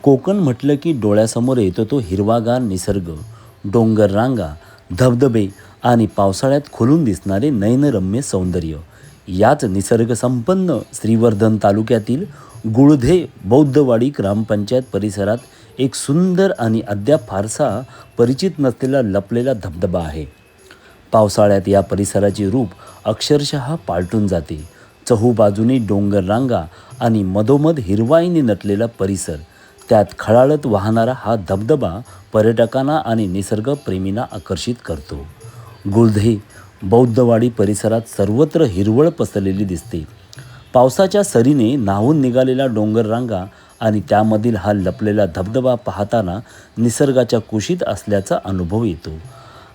कोकण म्हटलं की डोळ्यासमोर येतो तो हिरवागार निसर्ग, डोंगर रांगा, धबधबे आणि पावसाळ्यात खुलून दिसणारे नयनरम्य सौंदर्य. याच निसर्गसंपन्न श्रीवर्धन तालुक्यातील गुळधे बौद्धवाडी ग्रामपंचायत परिसरात एक सुंदर आणि अद्याप फारसा परिचित नसलेला लपलेला धबधबा आहे. पावसाळ्यात या परिसराचे रूप अक्षरशः पालटून जाते. चहूबाजूनी डोंगर रांगा आणि मधोमध हिरवाईने नटलेला परिसर, त्यात खळाळत वाहणारा हा धबधबा पर्यटकांना आणि निसर्गप्रेमींना आकर्षित करतो. गुळधे बौद्धवाडी परिसरात सर्वत्र हिरवळ पसरलेली दिसते. पावसाच्या सरीने न्हावून निघालेल्या डोंगररांगा आणि त्यामधील हा लपलेला धबधबा पाहताना निसर्गाच्या कुशीत असल्याचा अनुभव येतो.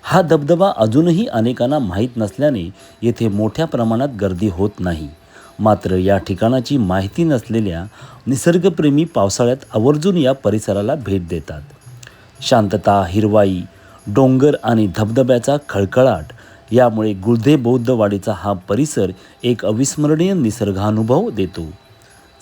हा धबधबा अजूनही अनेकांना माहीत नसल्याने येथे मोठ्या प्रमाणात गर्दी होत नाही. मात्र या ठिकाणाची माहिती नसलेल्या निसर्गप्रेमी पावसाळ्यात आवर्जून या परिसराला भेट देतात. शांतता, हिरवाई, डोंगर आणि धबधब्याचा खळखळाट यामुळे गुळधे बौद्धवाडीचा हा परिसर एक अविस्मरणीय निसर्गानुभव देतो.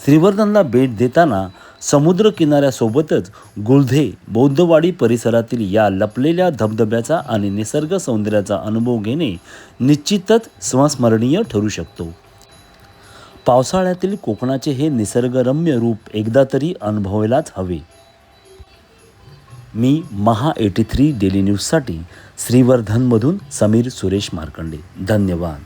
श्रीवर्धनला भेट देताना समुद्रकिनाऱ्यासोबतच गुळधे बौद्धवाडी परिसरातील या लपलेल्या धबधब्याचा आणि निसर्ग सौंदर्याचा अनुभव घेणे निश्चितच संस्मरणीय ठरू शकतो. पावसाळ्यातील कोकणाचे हे निसर्गरम्य रूप एकदा तरी अनुभवायलाच हवे. मी महा 83 डेली न्यूजसाठी श्रीवर्धनमधून समीर सुरेश मार्कंडे. धन्यवाद.